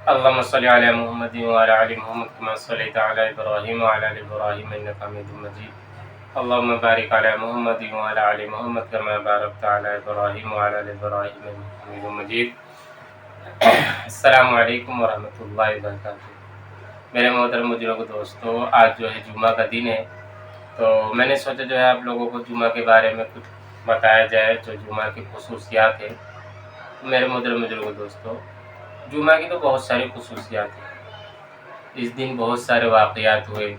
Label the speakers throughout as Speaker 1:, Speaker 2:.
Speaker 1: اللهم صل على محمد وعلى آل محمد كما صليت على إبراهيم وعلى آل إبراهيم إنك حميد مجيد. اللهم بارك على محمد وعلى آل محمد كما باركت على إبراهيم وعلى آل إبراهيم إنك حميد مجيد. السلام علیکم ورحمۃ اللہ وبرکاتہ. میرے محترم بزرگ دوستو، آج جو ہے جمعہ کا دن ہے، تو میں نے سوچا جو ہے آپ لوگوں کو جمعہ کے بارے میں کچھ بتایا جائے، جو جمعہ کی خصوصیات ہیں. میرے محترم بزرگ دوستو، جمعہ کی تو بہت ساری خصوصیات ہیں. اس دن بہت سارے واقعات ہوئے.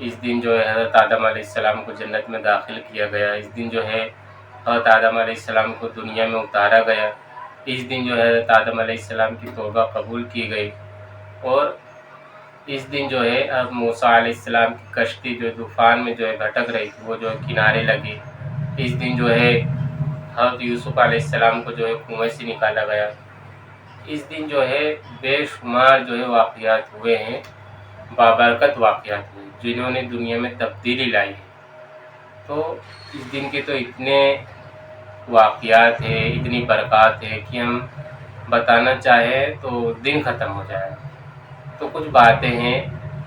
Speaker 1: اس دن جو ہے حضرت آدم علیہ السلام کو جنت میں داخل کیا گیا. اس دن جو ہے حضرت آدم علیہ السلام کو دنیا میں اتارا گیا. اس دن جو ہے حضرت آدم علیہ السلام کی توبہ قبول کی گئی. اور اس دن جو ہے حضرت موسیٰ علیہ السلام کی کشتی جو طوفان میں جو ہے بھٹک رہی تھی، وہ جو ہے کنارے لگی. اس دن جو ہے حضرت یوسف علیہ السلام کو جو ہے کنویں سے نکالا گیا. اس دن جو ہے بے شمار جو ہے واقعات ہوئے ہیں، بابرکت واقعات ہوئے جنہوں نے دنیا میں تبدیلی لائی ہے. تو اس دن کے تو اتنے واقعات ہیں، اتنی برکات ہے کہ ہم بتانا چاہیں تو دن ختم ہو جائے. تو کچھ باتیں ہیں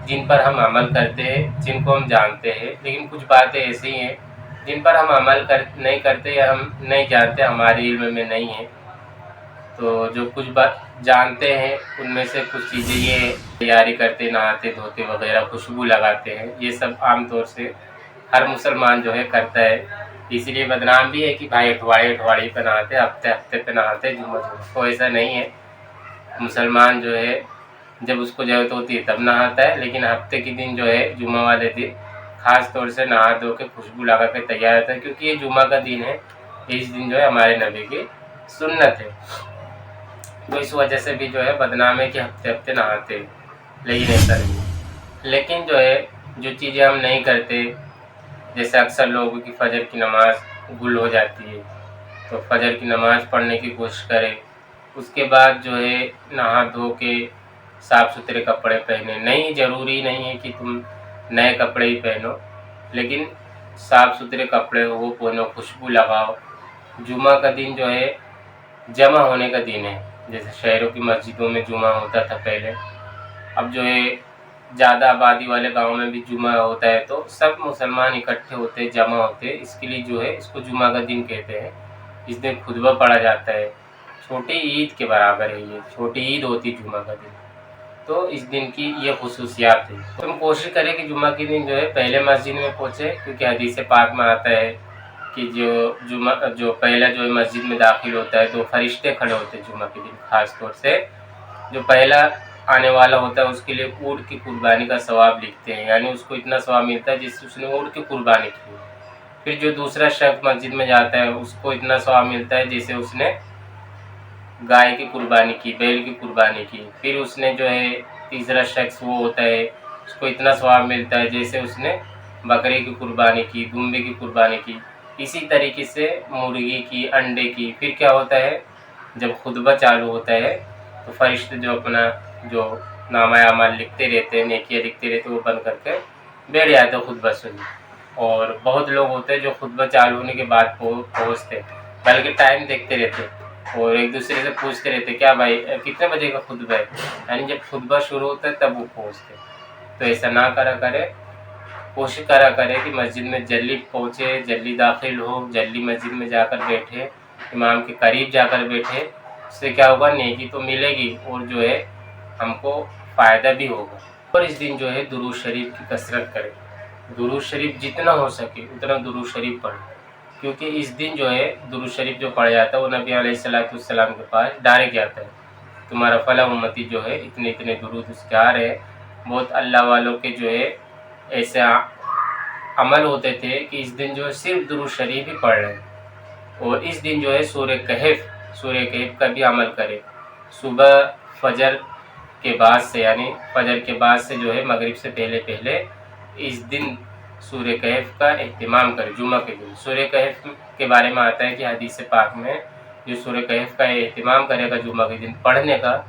Speaker 1: جن پر ہم عمل کرتے ہیں، جن کو ہم جانتے ہیں، لیکن کچھ باتیں ایسی ہیں جن پر ہم عمل نہیں کرتے یا ہم نہیں جانتے، ہمارے علم میں نہیں ہے. تو جو کچھ بات جانتے ہیں ان میں سے کچھ چیزیں یہ تیاری کرتے، نہاتے دھوتے وغیرہ، خوشبو لگاتے ہیں. یہ سب عام طور سے ہر مسلمان جو ہے کرتا ہے. اس لیے بدنام بھی ہے کہ بھائی اٹھواڑی پہ نہاتے، ہفتے پہ نہاتے، جمعہ کو ایسا نہیں ہے. مسلمان جو ہے جب اس کو ضرورت ہوتی ہے تب نہاتا ہے، لیکن ہفتے کے دن جو ہے جمعہ والے دن خاص طور سے نہا دھو کے خوشبو لگا کے تیار ہوتا ہے، کیونکہ یہ جمعہ کا دن ہے. اس دن جو ہے ہمارے نبی کی سنت ہے. تو اس وجہ سے بھی جو ہے بدنام ہے کہ ہفتے نہاتے، لیکن ایسا نہیں. لیکن جو ہے جو چیزیں ہم نہیں کرتے، جیسے اکثر لوگوں کی فجر کی نماز گل ہو جاتی ہے، تو فجر کی نماز پڑھنے کی کوشش کرے. اس کے بعد جو ہے نہا دھو کے صاف ستھرے کپڑے پہنے. نہیں، ضروری نہیں ہے کہ تم نئے کپڑے ہی پہنو، لیکن صاف ستھرے کپڑے ہو وہ پہنو، خوشبو لگاؤ. جمعہ کا دن جو ہے جمع ہونے کا دن ہے. جیسے شہروں کی مسجدوں میں جمعہ ہوتا تھا پہلے، اب جو ہے زیادہ آبادی والے گاؤں میں بھی جمعہ ہوتا ہے، تو سب مسلمان اکٹھے ہوتے، جمع ہوتے. اس کے لیے جو ہے اس کو جمعہ کا دن کہتے ہیں. اس دن خطبہ پڑھا جاتا ہے. چھوٹی عید کے برابر ہے، یہ چھوٹی عید ہوتی جمعہ کا دن. تو اس دن کی یہ خصوصیات ہیں. تو ہم کوشش کریں کہ جمعہ کے دن جو ہے پہلے مسجد میں پہنچے، کیونکہ حدیث پاک میں آتا ہے کہ جو پہلا جو ہے مسجد میں داخل ہوتا ہے تو فرشتے کھڑے ہوتے ہیں جمعہ کے دن. خاص طور سے جو پہلا آنے والا ہوتا ہے اس کے لیے اونٹ کی قربانی کا ثواب لکھتے ہیں، یعنی اس کو اتنا ثواب ملتا ہے جس سے اس نے اونٹ کی قربانی کی. پھر جو دوسرا شخص مسجد میں جاتا ہے اس کو اتنا ثواب ملتا ہے جیسے اس نے گائے کی قربانی کی، بیل کی قربانی کی. پھر اس نے جو ہے تیسرا شخص وہ ہوتا ہے، اس کو اتنا ثواب ملتا ہے جیسے اس نے بکرے کی قربانی کی، دمبے کی قربانی کی. اسی طریقے سے مرغی کی، انڈے کی. پھر کیا ہوتا ہے جب خطبہ چالو ہوتا ہے تو فرشتے جو اپنا جو نامہ اعمال لکھتے رہتے ہیں، نیکیاں لکھتے رہتے، وہ بند کر کے بیٹھ جاتے ہیں خطبہ سننے. اور بہت لوگ ہوتے ہیں جو خطبہ چالو ہونے کے بعد پہنچتے، بلکہ ٹائم دیکھتے رہتے اور ایک دوسرے سے پوچھتے رہتے کیا بھائی کتنے بجے کا خطبہ ہے، یعنی جب خطبہ شروع ہوتا ہے تب وہ پہنچتے. تو ایسا نہ کرے، کوشش کرے کہ مسجد میں جلدی پہنچے، جلدی داخل ہو، جلدی مسجد میں جا کر بیٹھے، امام کے قریب جا کر بیٹھے. اس سے کیا ہوگا، نیکی تو ملے گی اور جو ہے ہم کو فائدہ بھی ہوگا. اور اس دن جو ہے درود شریف کی کثرت کرے. درود شریف جتنا ہو سکے اتنا درود شریف پڑھے، کیونکہ اس دن جو ہے درود شریف جو پڑھا جاتا ہے وہ نبی علیہ السلام کے پاس ڈائریکٹ جاتا ہے. تمہارا فلاں امتی جو ہے اتنے درود اس کے آ رہے ہیں. بہت اللہ والوں کے جو ہے ایسے عمل ہوتے تھے کہ اس دن جو ہے صرف درود شریف ہی پڑھ رہے ہیں. اور اس دن جو ہے سورہ کہف کا بھی عمل کرے. صبح فجر کے بعد سے، یعنی فجر کے بعد سے جو ہے مغرب سے پہلے اس دن سورہ کہف کا اہتمام کرے. جمعہ کے دن سورہ کہف کے بارے میں آتا ہے کہ حدیث پاک میں جو سورہ کہف کا اہتمام کرے گا جمعہ کے دن پڑھنے کا،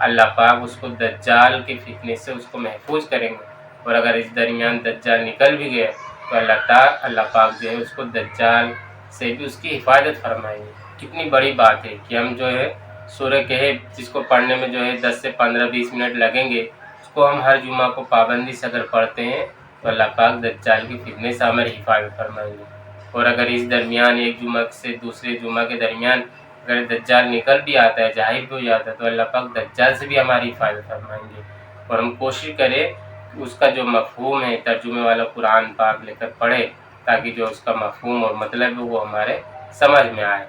Speaker 1: اللہ پاک اس کو دجال کے فتنے سے اس کو محفوظ کریں گے. اور اگر اس درمیان دجال نکل بھی گیا تو اللہ پاک جو ہے اس کو دجال سے بھی اس کی حفاظت فرمائیں گے. کتنی بڑی بات ہے کہ ہم جو ہے سورہ کہف جس کو پڑھنے میں جو ہے 10 سے 15-20 منٹ لگیں گے، اس کو ہم ہر جمعہ کو پابندی سے اگر پڑھتے ہیں تو اللہ پاک دجال کی فتنے سے ہماری حفاظت فرمائیں گے۔ اور اگر اس درمیان ایک جمعہ سے دوسرے جمعہ کے درمیان اگر دجال نکل بھی آتا ہے، ظاہر بھی ہو جاتا ہے، تو اللہ پاک دجال سے بھی ہماری حفاظت فرمائیں گے۔ اور ہم کوشش کریں کہ اس کا جو مفہوم ہے ترجمے والا قرآن پاک لے کر پڑھے، تاکہ جو اس کا مفہوم اور مطلب ہے وہ ہمارے سمجھ میں آئے۔